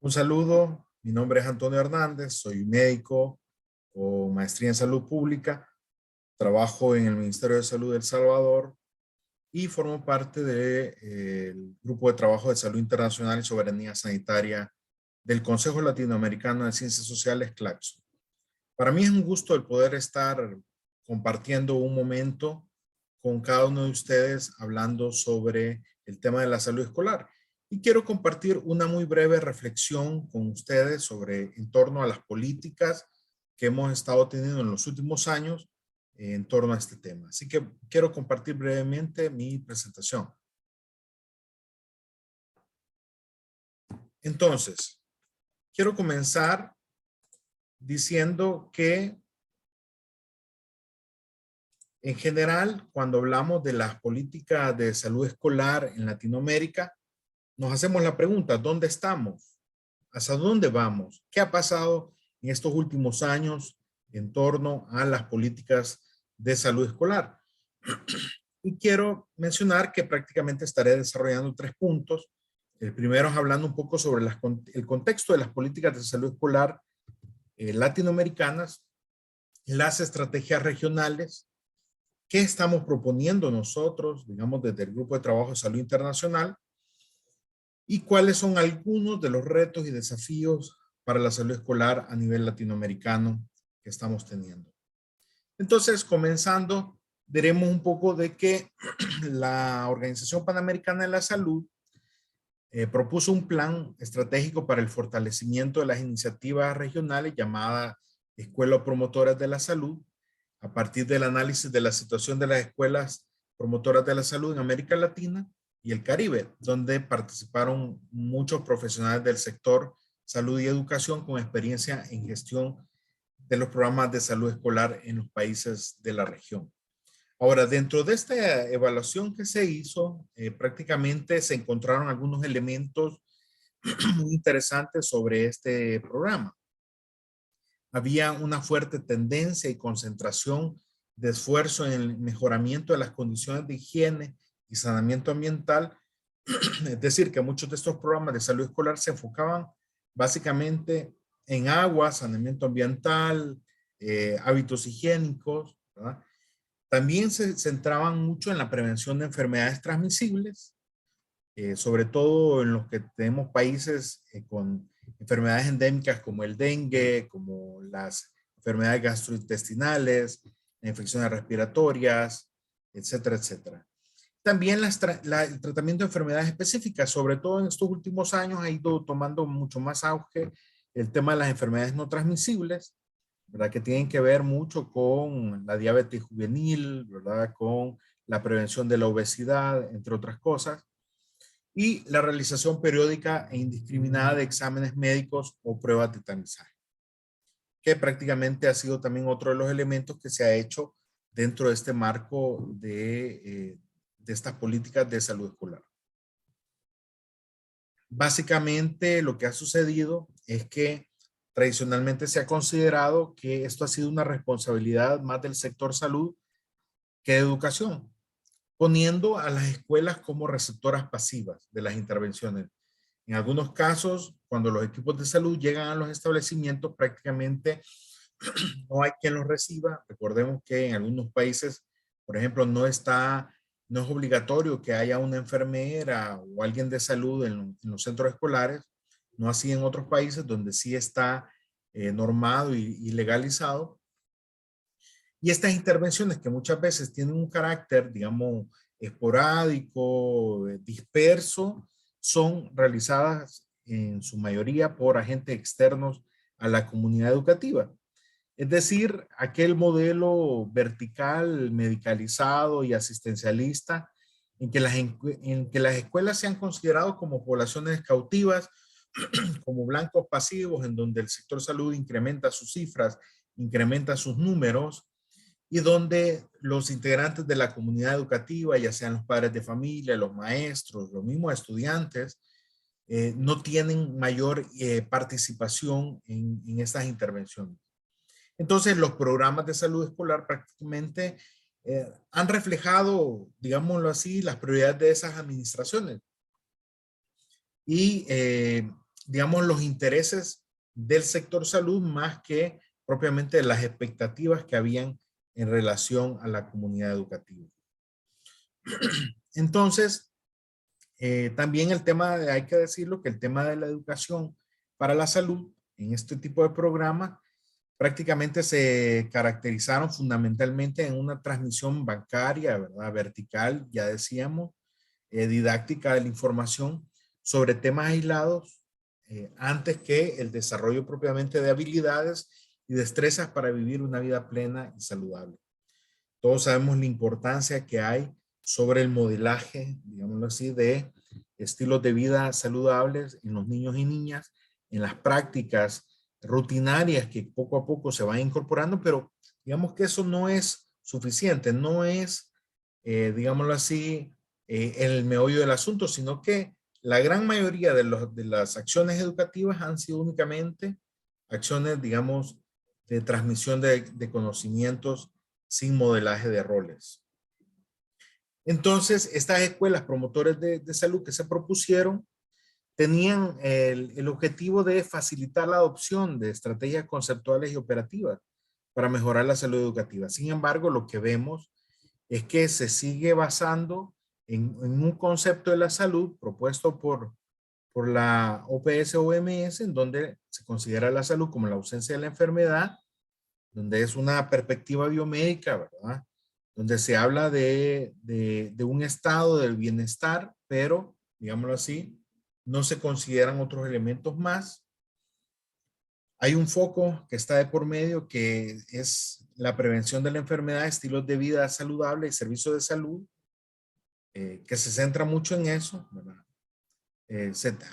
Un saludo, mi nombre es Antonio Hernández, soy médico con maestría en salud pública, trabajo en el Ministerio de Salud de El Salvador y formo parte del Grupo de Trabajo de Salud Internacional y Soberanía Sanitaria del Consejo Latinoamericano de Ciencias Sociales, CLACSO. Para mí es un gusto el poder estar compartiendo un momento con cada uno de ustedes hablando sobre el tema de la salud escolar. Y quiero compartir una muy breve reflexión con ustedes sobre en torno a las políticas que hemos estado teniendo en los últimos años en torno a este tema. Así que quiero compartir brevemente mi presentación. Entonces, quiero comenzar diciendo que en general, cuando hablamos de las políticas de salud escolar en Latinoamérica, nos hacemos la pregunta, ¿dónde estamos? ¿Hacia dónde vamos? ¿Qué ha pasado en estos últimos años en torno a las políticas de salud escolar? Y quiero mencionar que prácticamente estaré desarrollando 3 puntos. El primero es hablando un poco sobre el contexto de las políticas de salud escolar latinoamericanas, las estrategias regionales, qué estamos proponiendo nosotros, digamos, desde el Grupo de Trabajo de Salud Internacional, y cuáles son algunos de los retos y desafíos para la salud escolar a nivel latinoamericano que estamos teniendo. Entonces, comenzando, diremos un poco de que la Organización Panamericana de la Salud propuso un plan estratégico para el fortalecimiento de las iniciativas regionales llamada Escuelas Promotoras de la Salud, a partir del análisis de la situación de las escuelas promotoras de la salud en América Latina y el Caribe, donde participaron muchos profesionales del sector salud y educación con experiencia en gestión de los programas de salud escolar en los países de la región. Ahora, dentro de esta evaluación que se hizo, prácticamente se encontraron algunos elementos muy interesantes sobre este programa. Había una fuerte tendencia y concentración de esfuerzo en el mejoramiento de las condiciones de higiene y saneamiento ambiental. Es decir, que muchos de estos programas de salud escolar se enfocaban básicamente en agua, saneamiento ambiental, hábitos higiénicos, ¿verdad? También se centraban mucho en la prevención de enfermedades transmisibles, sobre todo en los que tenemos países con enfermedades endémicas como el dengue, como las enfermedades gastrointestinales, infecciones respiratorias, etcétera, etcétera. También el tratamiento de enfermedades específicas, sobre todo en estos últimos años, ha ido tomando mucho más auge el tema de las enfermedades no transmisibles, ¿verdad? Que tienen que ver mucho con la diabetes juvenil, ¿verdad? Con la prevención de la obesidad, entre otras cosas, y la realización periódica e indiscriminada de exámenes médicos o pruebas de tamizaje, que prácticamente ha sido también otro de los elementos que se ha hecho dentro de este marco de estas políticas de salud escolar. Básicamente lo que ha sucedido es que tradicionalmente se ha considerado que esto ha sido una responsabilidad más del sector salud que de educación, poniendo a las escuelas como receptoras pasivas de las intervenciones. En algunos casos, cuando los equipos de salud llegan a los establecimientos, prácticamente no hay quien los reciba. Recordemos que en algunos países, por ejemplo, no es obligatorio que haya una enfermera o alguien de salud en los centros escolares, no así en otros países donde sí está normado y legalizado. Y estas intervenciones que muchas veces tienen un carácter, digamos, esporádico, disperso, son realizadas en su mayoría por agentes externos a la comunidad educativa. Es decir, aquel modelo vertical, medicalizado y asistencialista en que las escuelas se han considerado como poblaciones cautivas, como blancos pasivos, en donde el sector salud incrementa sus cifras, incrementa sus números, y donde los integrantes de la comunidad educativa, ya sean los padres de familia, los maestros, los mismos estudiantes, no tienen mayor participación en estas intervenciones. Entonces, los programas de salud escolar prácticamente han reflejado, digámoslo así, las prioridades de esas administraciones. Y digamos, los intereses del sector salud más que propiamente las expectativas que habían en relación a la comunidad educativa. Entonces, también el tema, hay que decirlo, que el tema de la educación para la salud en este tipo de programas prácticamente se caracterizaron fundamentalmente en una transmisión bancaria, ¿verdad? Vertical, ya decíamos, didáctica de la información sobre temas aislados antes que el desarrollo propiamente de habilidades y destrezas para vivir una vida plena y saludable. Todos sabemos la importancia que hay sobre el modelaje, digámoslo así, de estilos de vida saludables en los niños y niñas, en las prácticas rutinarias que poco a poco se van incorporando, pero digamos que eso no es suficiente, no es, digámoslo así, el meollo del asunto, sino que la gran mayoría de las acciones educativas han sido únicamente acciones, digamos, de transmisión de conocimientos sin modelaje de roles. Entonces, estas escuelas promotores de salud que se propusieron tenían el objetivo de facilitar la adopción de estrategias conceptuales y operativas para mejorar la salud educativa. Sin embargo, lo que vemos es que se sigue basando en un concepto de la salud propuesto por la OPS-OMS, en donde se considera la salud como la ausencia de la enfermedad, donde es una perspectiva biomédica, ¿verdad? Donde se habla de un estado del bienestar, pero, digámoslo así, no se consideran otros elementos más. Hay un foco que está de por medio, que es la prevención de la enfermedad, estilos de vida saludables y servicios de salud, que se centra mucho en eso, ¿verdad?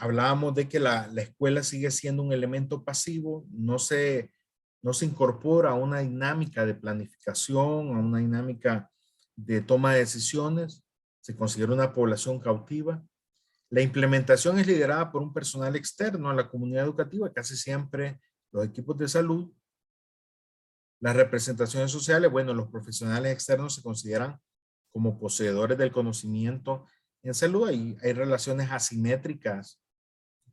Hablábamos de que la escuela sigue siendo un elemento pasivo, no se incorpora a una dinámica de planificación, a una dinámica de toma de decisiones, se considera una población cautiva. La implementación es liderada por un personal externo a la comunidad educativa, casi siempre los equipos de salud. Las representaciones sociales, bueno, los profesionales externos se consideran como poseedores del conocimiento en salud. Hay relaciones asimétricas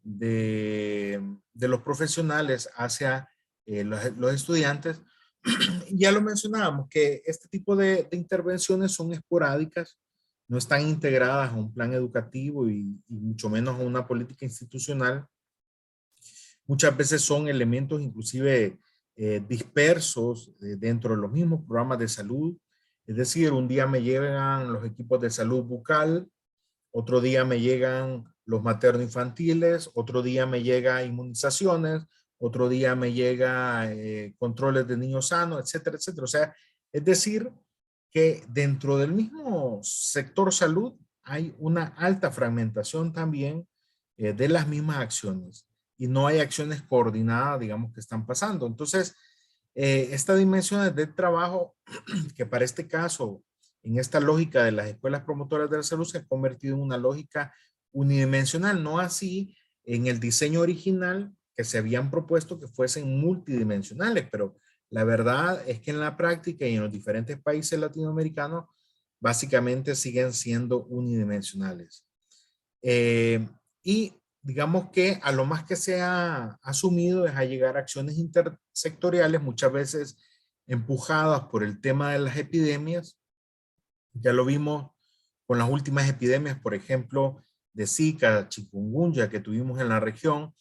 de los profesionales hacia los estudiantes. Ya lo mencionábamos, que este tipo de intervenciones son esporádicas, no están integradas a un plan educativo y mucho menos a una política institucional. Muchas veces son elementos inclusive dispersos dentro de los mismos programas de salud. Es decir, un día me llegan los equipos de salud bucal, otro día me llegan los materno-infantiles, otro día me llega inmunizaciones, otro día me llega controles de niños sanos, etcétera, etcétera. O sea, es decir, que dentro del mismo sector salud hay una alta fragmentación también de las mismas acciones y no hay acciones coordinadas, digamos, que están pasando. Entonces, esta dimensión del trabajo, que para este caso, en esta lógica de las escuelas promotoras de la salud, se ha convertido en una lógica unidimensional, no así en el diseño original que se habían propuesto que fuesen multidimensionales, pero la verdad es que en la práctica y en los diferentes países latinoamericanos, básicamente siguen siendo unidimensionales. Y digamos que a lo más que se ha asumido es a llegar a acciones intersectoriales, muchas veces empujadas por el tema de las epidemias. Ya lo vimos con las últimas epidemias, por ejemplo, de Zika, chikungunya que tuvimos en la región,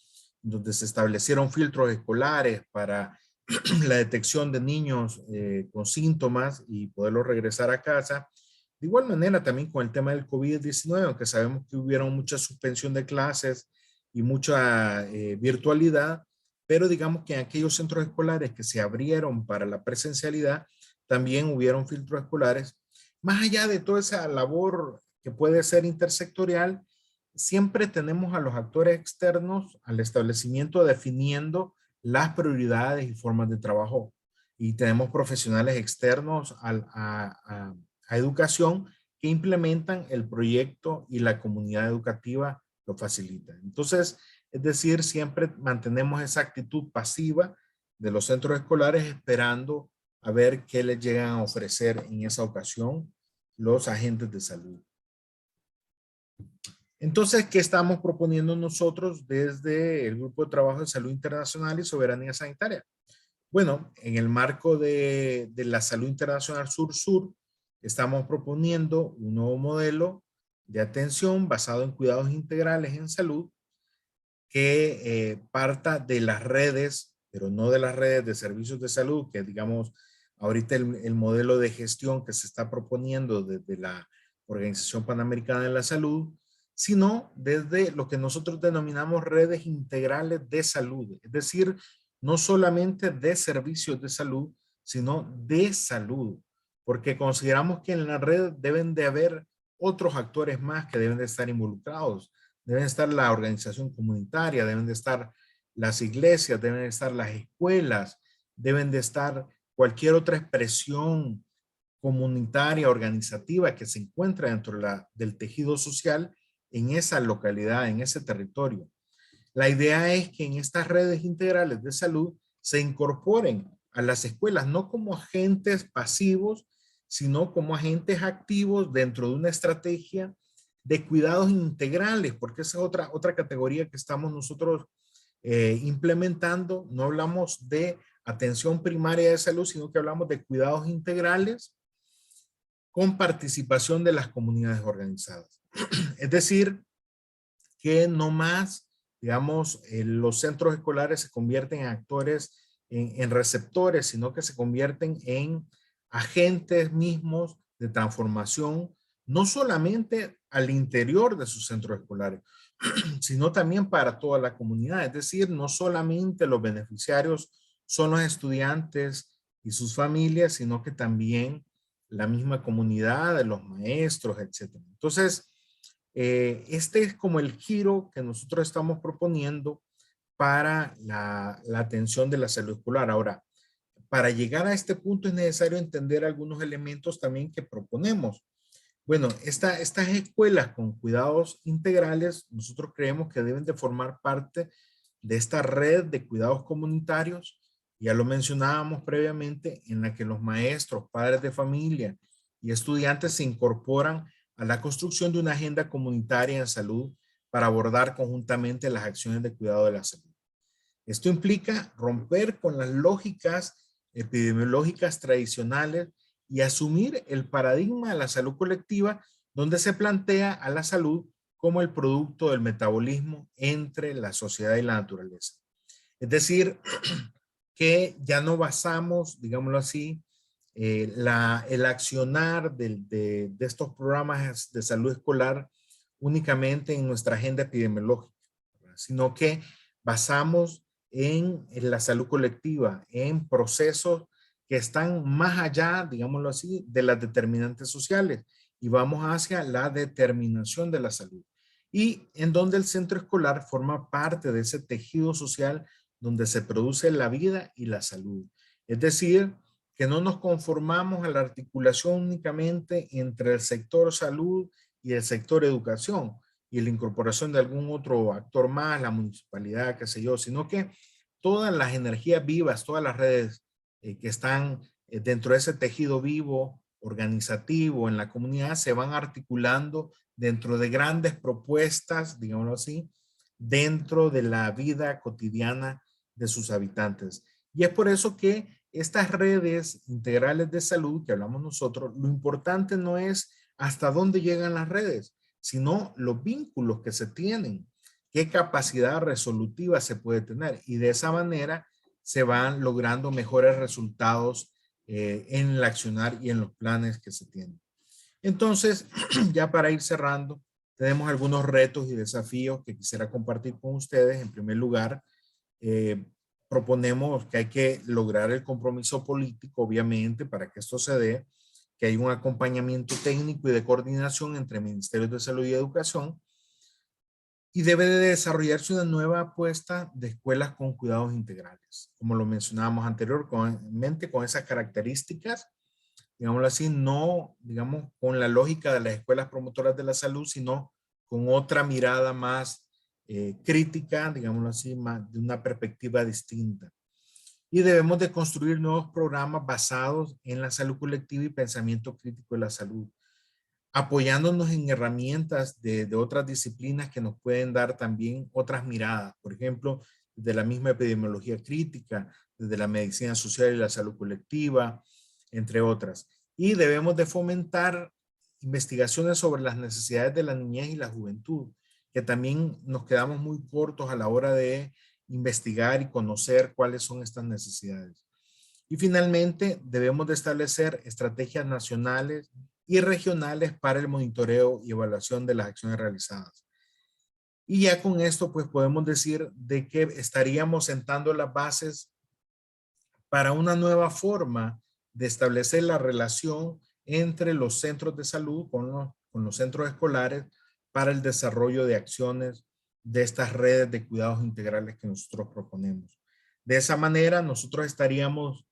donde se establecieron filtros escolares para la detección de niños con síntomas y poderlos regresar a casa. De igual manera también con el tema del COVID-19, aunque sabemos que hubieron mucha suspensión de clases y mucha virtualidad, pero digamos que en aquellos centros escolares que se abrieron para la presencialidad, también hubieron filtros escolares. Más allá de toda esa labor que puede ser intersectorial, siempre tenemos a los actores externos al establecimiento definiendo las prioridades y formas de trabajo. Y tenemos profesionales externos a educación que implementan el proyecto y la comunidad educativa lo facilita. Entonces, es decir, siempre mantenemos esa actitud pasiva de los centros escolares esperando a ver qué les llegan a ofrecer en esa ocasión los agentes de salud. Entonces, ¿qué estamos proponiendo nosotros desde el Grupo de Trabajo de Salud Internacional y Soberanía Sanitaria? Bueno, en el marco de la salud internacional sur-sur, estamos proponiendo un nuevo modelo de atención basado en cuidados integrales en salud que parta de las redes, pero no de las redes de servicios de salud, que digamos, ahorita el modelo de gestión que se está proponiendo desde la Organización Panamericana de la Salud, sino desde lo que nosotros denominamos redes integrales de salud, es decir, no solamente de servicios de salud, sino de salud, porque consideramos que en la red deben de haber otros actores más que deben de estar involucrados. Deben estar la organización comunitaria, deben de estar las iglesias, deben de estar las escuelas, deben de estar cualquier otra expresión comunitaria, organizativa que se encuentra dentro del tejido social en esa localidad, en ese territorio. La idea es que en estas redes integrales de salud se incorporen a las escuelas no como agentes pasivos, sino como agentes activos dentro de una estrategia de cuidados integrales, porque esa es otra categoría que estamos nosotros implementando. No hablamos de atención primaria de salud, sino que hablamos de cuidados integrales con participación de las comunidades organizadas. Es decir, que no más, digamos, los centros escolares se convierten en actores, en receptores, sino que se convierten en agentes mismos de transformación, no solamente al interior de sus centros escolares, sino también para toda la comunidad. Es decir, no solamente los beneficiarios son los estudiantes y sus familias, sino que también la misma comunidad, los maestros, etcétera. Entonces, este es como el giro que nosotros estamos proponiendo para la atención de la salud escolar. Ahora, para llegar a este punto es necesario entender algunos elementos también que proponemos. Bueno, estas escuelas con cuidados integrales, nosotros creemos que deben de formar parte de esta red de cuidados comunitarios. Ya lo mencionábamos previamente, en la que los maestros, padres de familia y estudiantes se incorporan a la construcción de una agenda comunitaria en salud para abordar conjuntamente las acciones de cuidado de la salud. Esto implica romper con las lógicas epidemiológicas tradicionales y asumir el paradigma de la salud colectiva, donde se plantea a la salud como el producto del metabolismo entre la sociedad y la naturaleza. Es decir, que ya no basamos, digámoslo así, el accionar de estos programas de salud escolar únicamente en nuestra agenda epidemiológica, ¿verdad? Sino que basamos en la salud colectiva, en procesos que están más allá, digámoslo así, de las determinantes sociales y vamos hacia la determinación de la salud. Y en donde el centro escolar forma parte de ese tejido social donde se produce la vida y la salud. Es decir, que no nos conformamos a la articulación únicamente entre el sector salud y el sector educación y la incorporación de algún otro actor más, la municipalidad, qué sé yo, sino que todas las energías vivas, todas las redes que están dentro de ese tejido vivo, organizativo en la comunidad, se van articulando dentro de grandes propuestas, digámoslo así, dentro de la vida cotidiana de sus habitantes. Y es por eso que estas redes integrales de salud que hablamos nosotros, lo importante no es hasta dónde llegan las redes, sino los vínculos que se tienen, qué capacidad resolutiva se puede tener. Y de esa manera se van logrando mejores resultados en el accionar y en los planes que se tienen. Entonces, ya para ir cerrando, tenemos algunos retos y desafíos que quisiera compartir con ustedes. En primer lugar, eh, proponemos que hay que lograr el compromiso político, obviamente, para que esto se dé, que hay un acompañamiento técnico y de coordinación entre Ministerios de Salud y Educación y debe de desarrollarse una nueva apuesta de escuelas con cuidados integrales. Como lo mencionábamos anteriormente, con esas características, digámoslo así, no, digamos, con la lógica de las escuelas promotoras de la salud, sino con otra mirada más crítica, digámoslo así, más de una perspectiva distinta. Y debemos de construir nuevos programas basados en la salud colectiva y pensamiento crítico de la salud. apoyándonos en herramientas de otras disciplinas que nos pueden dar también otras miradas. Por ejemplo, de la misma epidemiología crítica, desde la medicina social y la salud colectiva, entre otras. Y debemos de fomentar investigaciones sobre las necesidades de la niñez y la juventud, que también nos quedamos muy cortos a la hora de investigar y conocer cuáles son estas necesidades. Y finalmente, debemos de establecer estrategias nacionales y regionales para el monitoreo y evaluación de las acciones realizadas. Y ya con esto, pues podemos decir de que estaríamos sentando las bases para una nueva forma de establecer la relación entre los centros de salud con los centros escolares para el desarrollo de acciones de estas redes de cuidados integrales que nosotros proponemos. De esa manera, nosotros estaríamos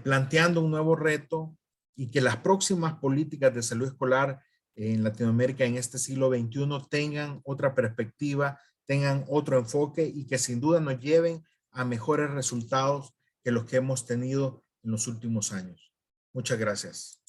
planteando un nuevo reto y que las próximas políticas de salud escolar en Latinoamérica en este siglo XXI tengan otra perspectiva, tengan otro enfoque y que sin duda nos lleven a mejores resultados que los que hemos tenido en los últimos años. Muchas gracias.